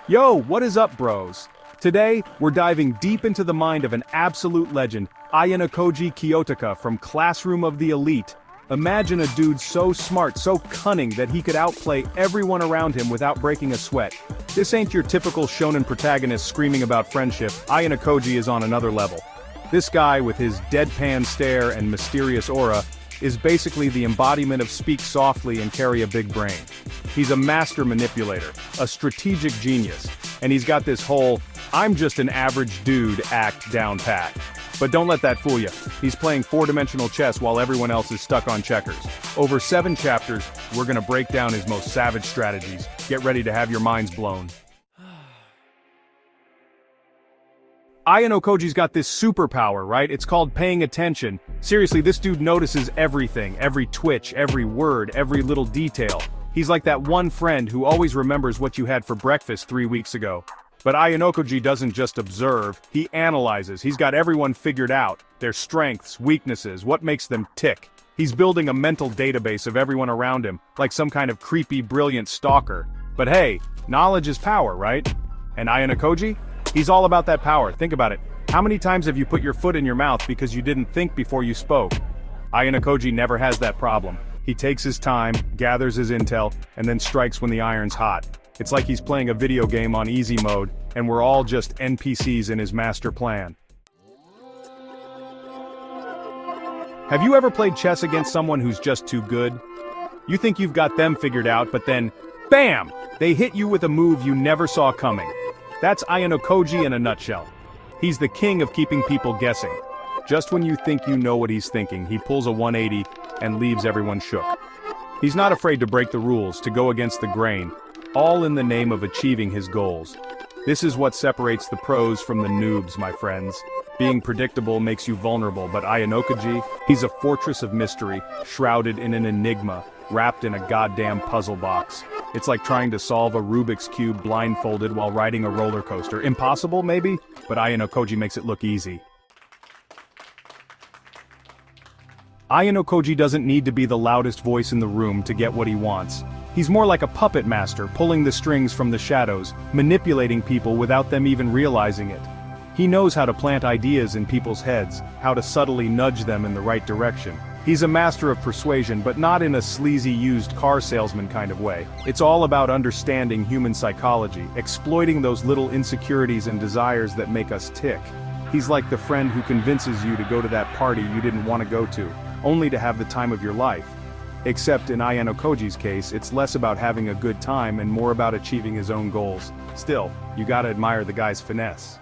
Yo, what is up, bros? Today, we're diving deep into the mind of an absolute legend, Ayanokoji Kiyotaka from Classroom of the Elite. Imagine a dude so smart, so cunning that he could outplay everyone around him without breaking a sweat. This ain't your typical shonen protagonist screaming about friendship. Ayanokoji is on another level. This guy, with his deadpan stare and mysterious aura, is basically the embodiment of speak softly and carry a big brain. He's a master manipulator, a strategic genius, and he's got this whole, I'm just an average dude act down pat. But don't let that fool you. He's playing four-dimensional chess while everyone else is stuck on checkers. Over 7 chapters, we're gonna break down his most savage strategies. Get ready to have your minds blown. Ayanokoji's got this superpower, right? It's called paying attention. Seriously, this dude notices everything, every twitch, every word, every little detail. He's like that one friend who always remembers what you had for breakfast 3 weeks ago. But Ayanokoji doesn't just observe, he analyzes. He's got everyone figured out, their strengths, weaknesses, what makes them tick. He's building a mental database of everyone around him, like some kind of creepy, brilliant stalker. But hey, knowledge is power, right? And Ayanokoji? He's all about that power. Think about it. How many times have you put your foot in your mouth because you didn't think before you spoke? Ayanokoji never has that problem. He takes his time, gathers his intel, and then strikes when the iron's hot. It's like he's playing a video game on easy mode, and we're all just NPCs in his master plan. Have you ever played chess against someone who's just too good? You think you've got them figured out, but then, BAM! They hit you with a move you never saw coming. That's Ayanokoji in a nutshell. He's the king of keeping people guessing. Just when you think you know what he's thinking, he pulls a 180 and leaves everyone shook. He's not afraid to break the rules, to go against the grain, all in the name of achieving his goals. This is what separates the pros from the noobs, my friends. Being predictable makes you vulnerable, but Ayanokoji, he's a fortress of mystery, shrouded in an enigma, wrapped in a goddamn puzzle box. It's like trying to solve a Rubik's Cube blindfolded while riding a roller coaster. Impossible, maybe? But Ayanokoji makes it look easy. Ayanokoji doesn't need to be the loudest voice in the room to get what he wants. He's more like a puppet master, pulling the strings from the shadows, manipulating people without them even realizing it. He knows how to plant ideas in people's heads, how to subtly nudge them in the right direction. He's a master of persuasion, but not in a sleazy used car salesman kind of way. It's all about understanding human psychology, exploiting those little insecurities and desires that make us tick. He's like the friend who convinces you to go to that party you didn't want to go to, only to have the time of your life. Except in Ayanokoji's case, it's less about having a good time and more about achieving his own goals. Still, you gotta admire the guy's finesse.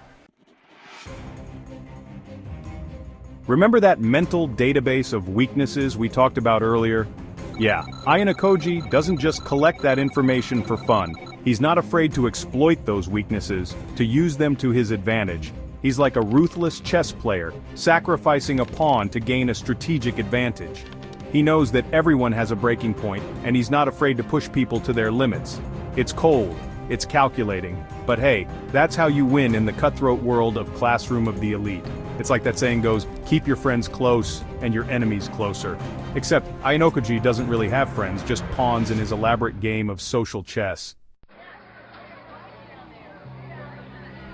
Remember that mental database of weaknesses we talked about earlier? Yeah, Ayanokoji doesn't just collect that information for fun. He's not afraid to exploit those weaknesses, to use them to his advantage. He's like a ruthless chess player, sacrificing a pawn to gain a strategic advantage. He knows that everyone has a breaking point, and he's not afraid to push people to their limits. It's cold, it's calculating, but hey, that's how you win in the cutthroat world of Classroom of the Elite. It's like that saying goes, keep your friends close and your enemies closer. Except Ayanokoji doesn't really have friends, just pawns in his elaborate game of social chess.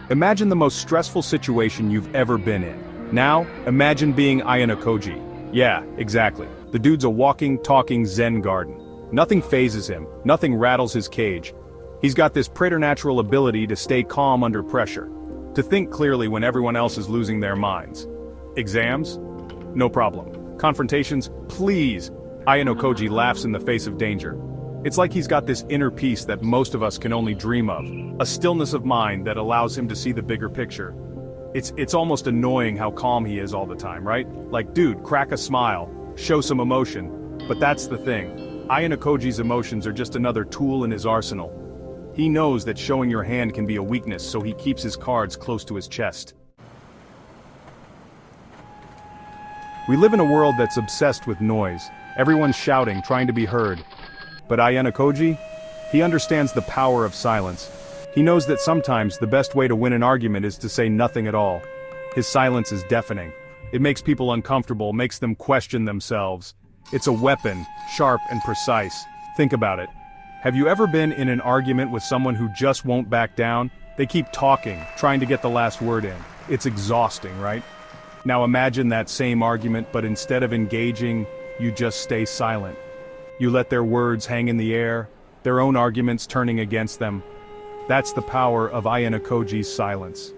Imagine the most stressful situation you've ever been in. Now, imagine being Ayanokoji. Yeah, exactly. The dude's a walking, talking Zen garden. Nothing phases him, nothing rattles his cage. He's got this preternatural ability to stay calm under pressure. To think clearly when everyone else is losing their minds. Exams? No problem. Confrontations? Please. Ayanokoji laughs in the face of danger. It's like he's got this inner peace that most of us can only dream of. A stillness of mind that allows him to see the bigger picture. It's almost annoying how calm he is all the time, right? Like, dude, crack a smile, show some emotion. But that's the thing. Ayanokoji's emotions are just another tool in his arsenal. He knows that showing your hand can be a weakness, so he keeps his cards close to his chest. We live in a world that's obsessed with noise. Everyone's shouting, trying to be heard. But Ayanokoji? He understands the power of silence. He knows that sometimes the best way to win an argument is to say nothing at all. His silence is deafening. It makes people uncomfortable, makes them question themselves. It's a weapon, sharp and precise. Think about it. Have you ever been in an argument with someone who just won't back down? They keep talking, trying to get the last word in. It's exhausting, right? Now imagine that same argument, but instead of engaging, you just stay silent. You let their words hang in the air, their own arguments turning against them. That's the power of Ayanokoji's silence.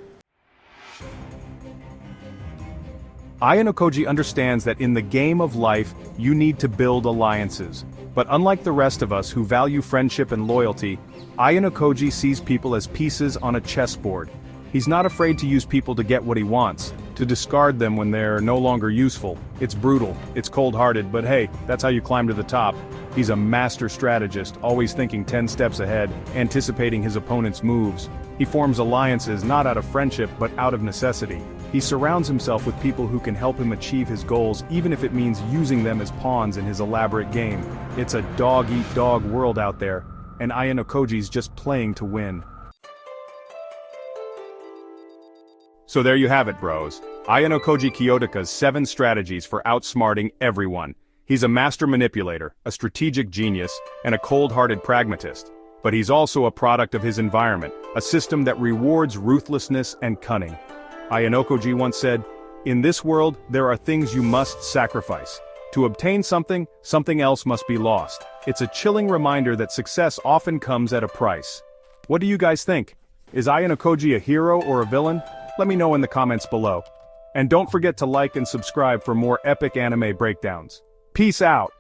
Ayanokoji understands that in the game of life, you need to build alliances. But unlike the rest of us who value friendship and loyalty, Ayanokoji sees people as pieces on a chessboard. He's not afraid to use people to get what he wants, to discard them when they're no longer useful. It's brutal, it's cold-hearted, but hey, that's how you climb to the top. He's a master strategist, always thinking 10 steps ahead, anticipating his opponent's moves. He forms alliances not out of friendship but out of necessity. He surrounds himself with people who can help him achieve his goals, even if it means using them as pawns in his elaborate game. It's a dog-eat-dog world out there, and Ayanokoji's just playing to win. So there you have it, bros. Ayanokoji Kiyotaka's 7 strategies for outsmarting everyone. He's a master manipulator, a strategic genius, and a cold-hearted pragmatist. But he's also a product of his environment, a system that rewards ruthlessness and cunning. Ayanokoji once said, "In this world, there are things you must sacrifice. To obtain something, something else must be lost." It's a chilling reminder that success often comes at a price. What do you guys think? Is Ayanokoji a hero or a villain? Let me know in the comments below. And don't forget to like and subscribe for more epic anime breakdowns. Peace out!